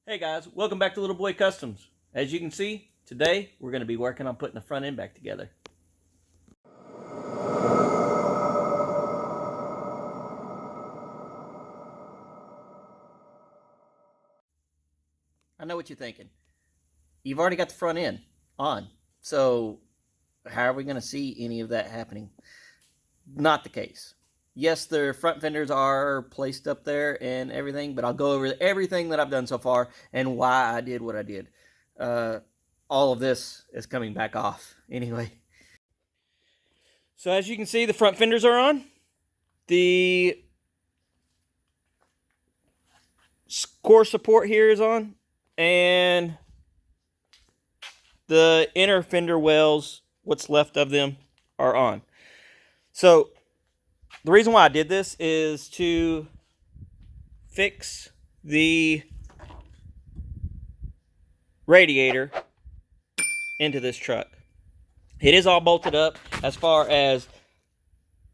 Hey guys, welcome back to Little Boy Customs. As you can see, today we're going to be working on putting the front end back together. I know what you're thinking. You've already got the front end on, so how are we going to see any of that happening? Not the case. Yes, the front fenders are placed up there and everything, but I'll go over everything that I've done so far and why I did what I did. All of this is coming back off anyway. So as you can see, the front fenders are on. The core support here is on, and the inner fender wells, what's left of them, are on. So the reason why I did this is to fix the radiator into this truck. It is all bolted up as far as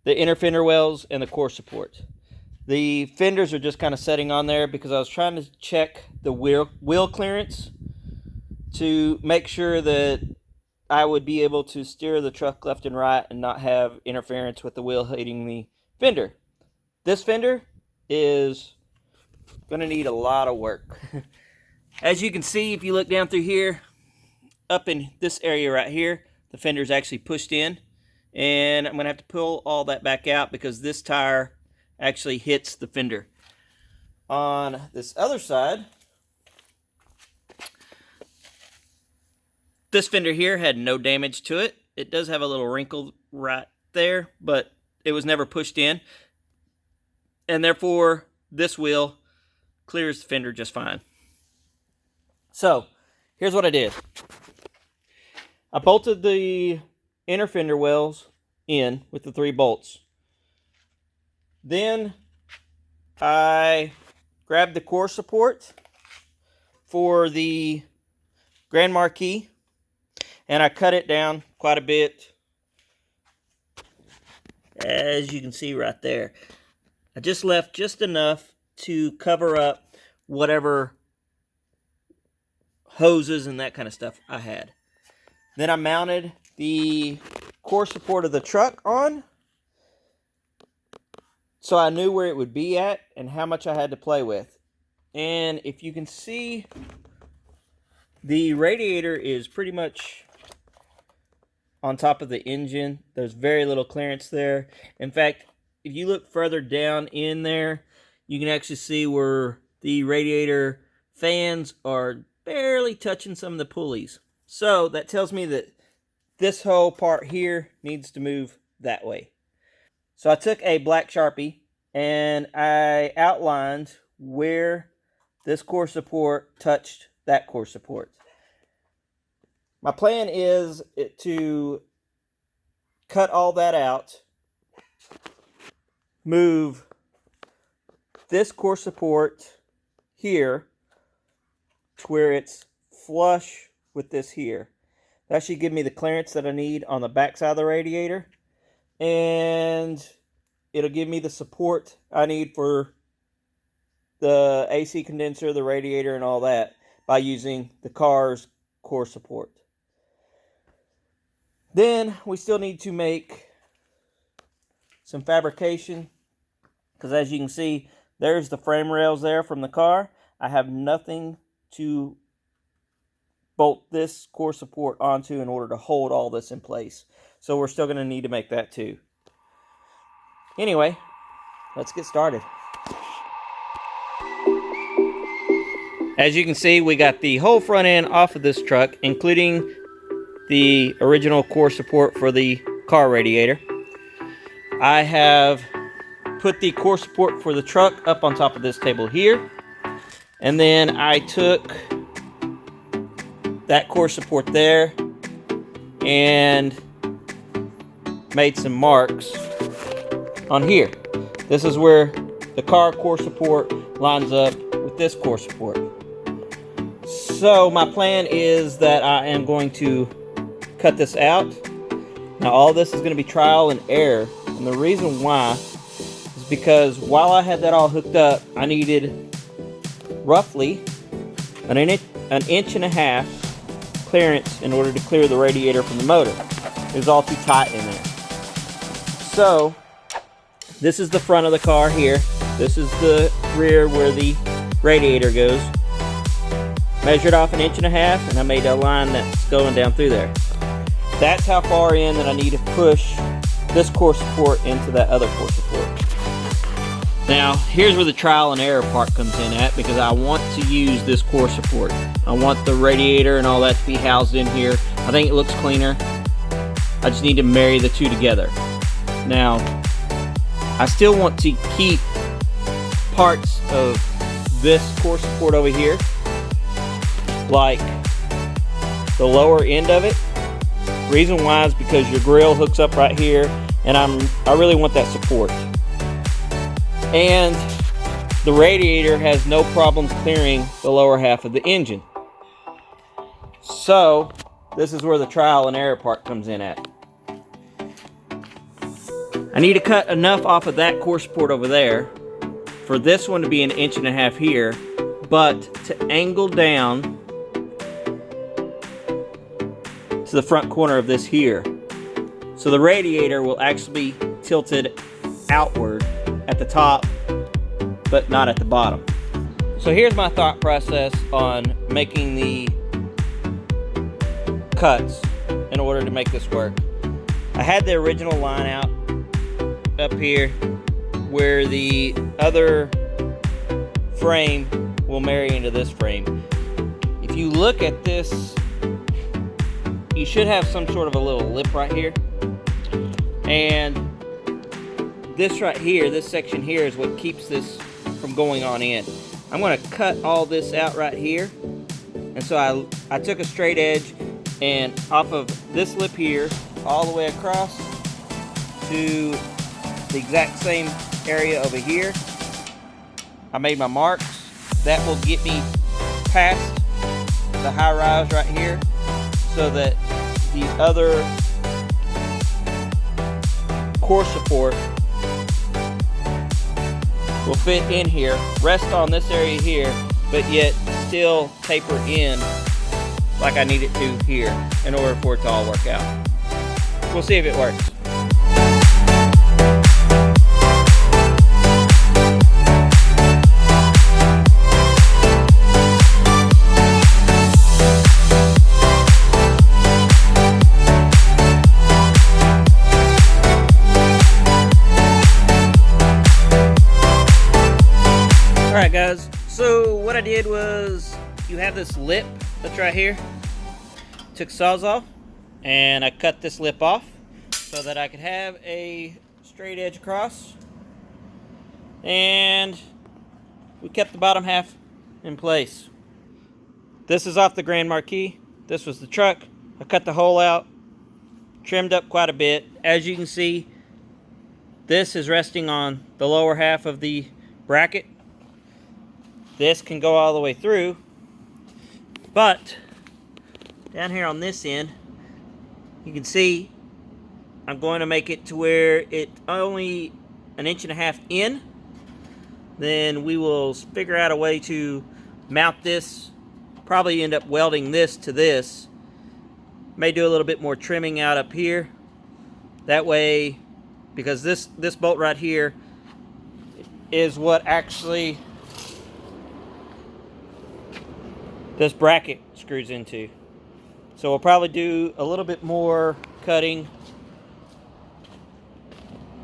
the inner fender wells and the core support. The fenders are just kind of setting on there because I was trying to check the wheel clearance to make sure that I would be able to steer the truck left and right and not have interference with the wheel hitting the fender. This fender is going to need a lot of work. As you can see, if you look down through here, up in this area right here, the fender is actually pushed in, and I'm going to have to pull all that back out because this tire actually hits the fender. On this other side, this fender here had no damage to it. It does have a little wrinkle right there, but it was never pushed in, and therefore this wheel clears the fender just fine. So here's what I did. I bolted the inner fender wells in with the 3 bolts. Then I grabbed the core support for the Grand Marquis, and I cut it down quite a bit, as you can see right there. I just left just enough to cover up whatever hoses and that kind of stuff I had. Then I mounted the core support of the truck on, so I knew where it would be at and how much I had to play with. And if you can see, the radiator is pretty much on top of the engine. There's very little clearance there. In fact, if you look further down in there, you can actually see where the radiator fans are barely touching some of the pulleys. So that tells me that this whole part here needs to move that way. So I took a black Sharpie and I outlined where this core support touched that core support. My plan is to cut all that out, move this core support here to where it's flush with this here. That should give me the clearance that I need on the back side of the radiator, and it'll give me the support I need for the AC condenser, the radiator, and all that by using the car's core support. Then we still need to make some fabrication, because as you can see, there's the frame rails there from the car. I have nothing to bolt this core support onto in order to hold all this in place. So we're still going to need to make that too. Anyway, let's get started. As you can see, we got the whole front end off of this truck, including the original core support for the car radiator. I have put the core support for the truck up on top of this table here, and then I took that core support there and made some marks on here. This is where the car core support lines up with this core support. So my plan is that I am going to cut this out. Now all this is going to be trial and error, and the reason why is because while I had that all hooked up, I needed roughly an inch and a half clearance in order to clear the radiator from the motor. It was all too tight in there. So this is the front of the car here. This is the rear where the radiator goes. Measured off an inch and a half, and I made a line that's going down through there. That's how far in that I need to push this core support into that other core support. Now, here's where the trial and error part comes in at, because I want to use this core support. I want the radiator and all that to be housed in here. I think it looks cleaner. I just need to marry the two together. Now, I still want to keep parts of this core support over here, like the lower end of it. Reason why is because your grill hooks up right here, and I really want that support. And the radiator has no problems clearing the lower half of the engine. So this is where the trial and error part comes in at. I need to cut enough off of that core support over there for this one to be an inch and a half here, but to angle down to the front corner of this here. So the radiator will actually be tilted outward at the top, but not at the bottom. So here's my thought process on making the cuts in order to make this work. I had the original line out up here where the other frame will marry into this frame. If you look at this, you should have some sort of a little lip right here, and this right here, this section here, is what keeps this from going on in. I'm going to cut all this out right here, and so I took a straight edge, and off of this lip here all the way across to the exact same area over here, I made my marks. That will get me past the high rise right here, so that the other core support will fit in here, rest on this area here, but yet still taper in like I need it to here in order for it to all work out. We'll see if it works. Alright guys, so what I did was, you have this lip that's right here. Took Sawzall and I cut this lip off so that I could have a straight edge across, and we kept the bottom half in place. This is off the Grand Marquis. This was the truck. I cut the hole out, trimmed up quite a bit. As you can see, this is resting on the lower half of the bracket. This can go all the way through, but down here on this end, you can see I'm going to make it to where it's only an inch and a half in. Then we will figure out a way to mount this, probably end up welding this to this. May do a little bit more trimming out up here. That way, because this bolt right here is what actually this bracket screws into. So we'll probably do a little bit more cutting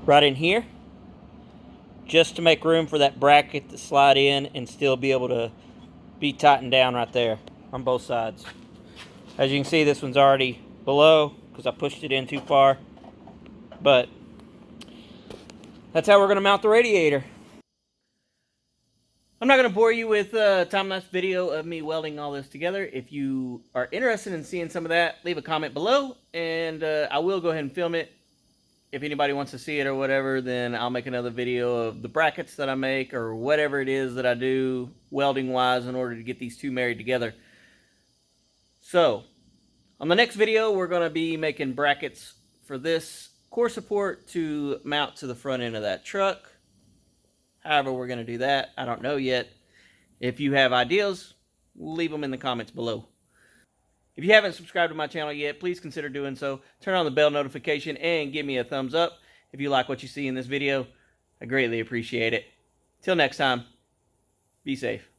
right in here, just to make room for that bracket to slide in and still be able to be tightened down right there on both sides. As you can see, this one's already below because I pushed it in too far, but that's how we're going to mount the radiator. I'm not going to bore you with a time-lapse video of me welding all this together. If you are interested in seeing some of that, leave a comment below, and I will go ahead and film it. If anybody wants to see it or whatever, then I'll make another video of the brackets that I make or whatever it is that I do welding-wise in order to get these two married together. So, on the next video, we're going to be making brackets for this core support to mount to the front end of that truck. However we're going to do that, I don't know yet. If you have ideas, leave them in the comments below. If you haven't subscribed to my channel yet, please consider doing so. Turn on the bell notification and give me a thumbs up if you like what you see in this video. I greatly appreciate it. Till next time, be safe.